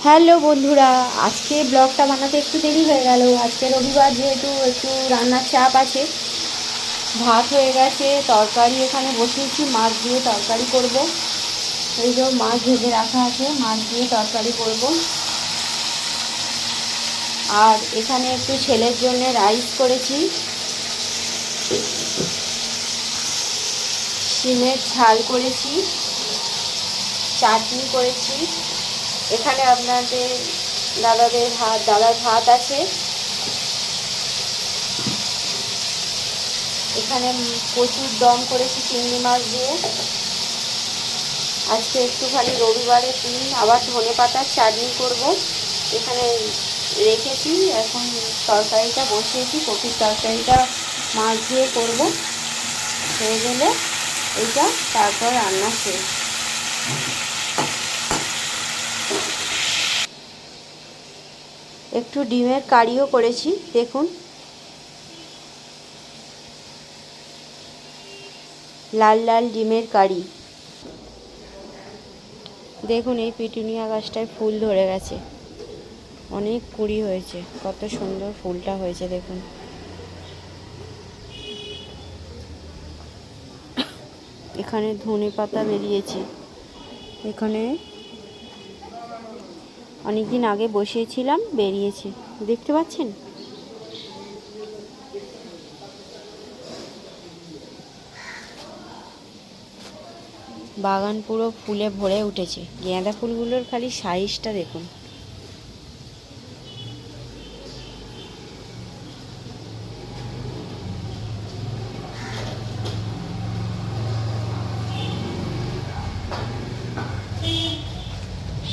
Hello বন্ধুরা, আজকে ব্লগটা বানাতে একটু দেরি হয়ে গেল। আজকে রবিবার যেহেতু একটু রান্নার চাপ আছে। ভাত হয়ে গেছে, তরকারি এখানে বসিয়েছি, মাছ দিয়ে তরকারি করব। এই যে মাছ ভেজে রাখা আছে, মাছ দিয়ে তরকারি করব। আর এখানে একটু ছেলের জন্য রাইস করেছি, শিমের ঝাল করেছি, চাটনি করেছি। এখানে আপনাদের দাদার ভাত আছে। এখানে প্রচুর দম করেছি চিংড়ি মাছ দিয়ে। আজকে একটুখানি রবিবারের দিন, আবার ধনেপাতার চাটনি করব। এখানে রেখেছি, এখন তরকারিটা বসিয়েছি, কপির তরকারিটা মাছ দিয়ে করব। হয়ে গেলে এইটা তারপর রান্না শেষ। একটু ডিমের কারিও করেছি, দেখুন লাল লাল ডিমের কারি। দেখুন এই পিটুনিয়া গাছটায় ফুল ধরে গেছে, অনেক কুড়ি হয়েছে, কত সুন্দর ফুলটা হয়েছে দেখুন। এখানে ধনে পাতা বেরিয়েছে, এখানে অনেকদিন আগে বসিয়েছিলাম, বেরিয়েছে, দেখতে পাচ্ছেন। বাগান পুরো ফুলে ভরে উঠেছে। গাঁদা ফুলগুলোর খালি সাইজটা দেখুন।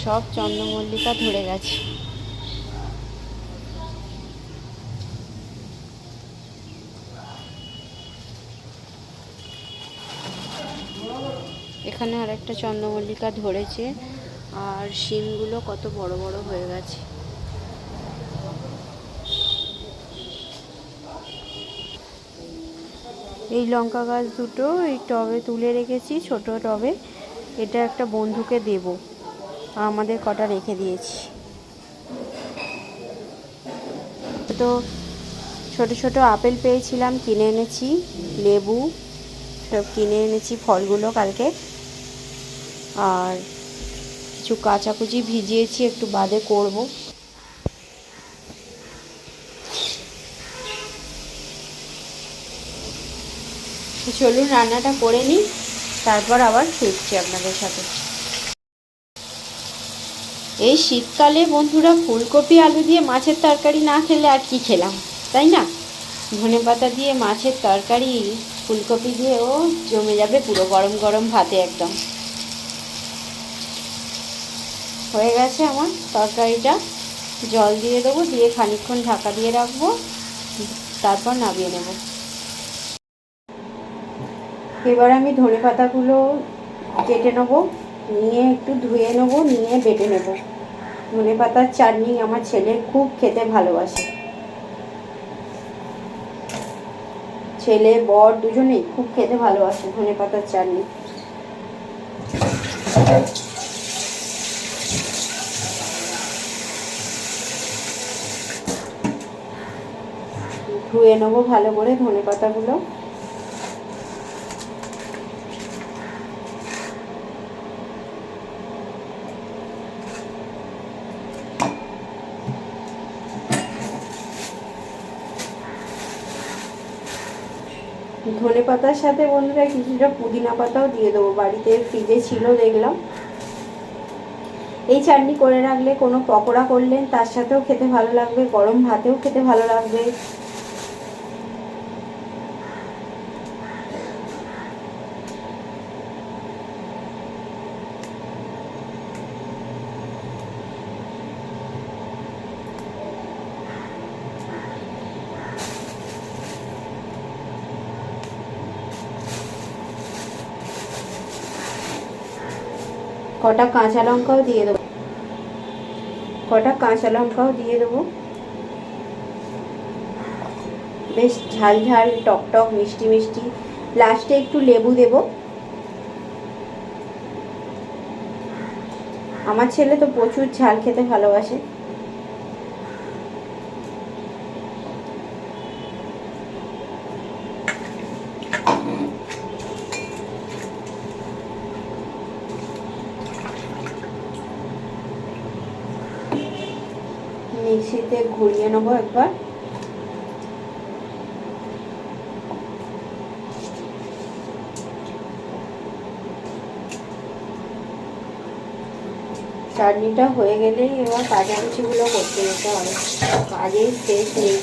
সব চন্দ্রমল্লিকা ধরে গেছে। এখানে আর একটা চন্দ্রমল্লিকা ধরেছে, আর শিমগুলো কত বড় বড় হয়ে গেছে। এই লঙ্কা গাছ দুটো এই টবে তুলে রেখেছি, ছোট টবে। এটা একটা বন্ধুকে দেব, আমাদের কটা রেখে দিয়েছি। তো ছোট ছোট আপেল পেয়েছিলাম, কিনে এনেছি, লেবু সব কিনে এনেছি, ফলগুলো কালকে। আর কিছু কাঁচাকুচি ভিজিয়েছি, একটু বাদে করব। চলুন রান্নাটা করে নিই, তারপর আবার ফিরছি আপনাদের সাথে। এই শীতকালে বন্ধুরা ফুলকপি আলু দিয়ে মাছের তরকারি না খেলে আর কি খেলাম, তাই না? ধনেপাতা দিয়ে মাছের তরকারি, ফুলকপি দিয়ে, ও জমে যাবে পুরো গরম গরম ভাতে একদম। হয়ে গেছে আমার তরকারিটা, জল দিয়ে দেবো, দিয়ে খানিকক্ষণ ঢাকা দিয়ে রাখবো, তারপর নামিয়ে নেব। এবার আমি ধনেপাতাগুলো কেটে নেবো, নিয়ে একটু ধুয়ে নেবো, নিয়ে বেটে নেব। ধনেপাতার চাটনি আমার ছেলে খুব খেতে ভালোবাসে, ছেলে বর দুজনেই খুব খেতে ভালোবাসে ধনেপাতার চাটনি। ধুয়ে নেবো ভালো করে ধনেপাতাগুলো। ধনেপাতার সাথে বন্ধুরা কিছুটা পুদিনা পাতাও দিয়ে দেবো, বাড়িতে ফ্রিজে ছিল দেখলাম। এই চাটনি করে রাখলে কোনো পকোড়া করলেন তার সাথেও খেতে ভালো লাগবে, গরম ভাতেও খেতে ভালো লাগবে। কটা কাঁচা লঙ্কাও দিয়ে দেবো, বেশ ঝাল ঝাল টক টক মিষ্টি মিষ্টি। লাস্টে একটু লেবু দেব। আমার ছেলে তো প্রচুর ঝাল খেতে ভালোবাসে। মিক্সিতে ঘুরিয়ে নেবো একবার। চাটনিটা হয়ে গেলেই এবার কাঁচাকুচিগুলো করতে যেতে হবে, কাজেই শেষ নেই।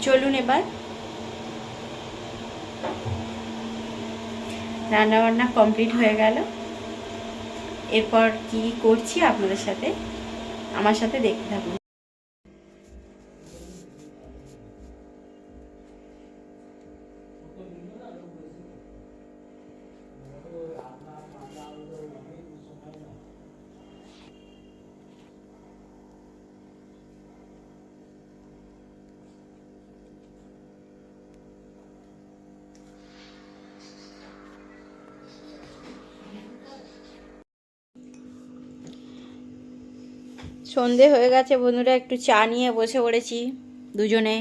চলুন এবার রান্নাবান্না কমপ্লিট হয়ে গেল। এরপর কি করছি আপনাদের সাথে, আমার সাথে দেখতে থাকুন। সন্ধে হয়ে গেছে বন্ধুরা, একটু চা নিয়ে বসে পড়েছি দুজনে।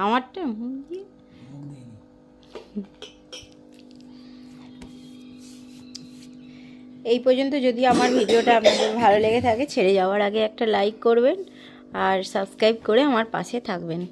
আমারটা এই পর্যন্ত। যদি আমার ভিডিওটা আপনাদের ভালো লেগে থাকে, ছেড়ে যাওয়ার আগে একটা লাইক করবেন আর সাবস্ক্রাইব করে আমার পাশে থাকবেন।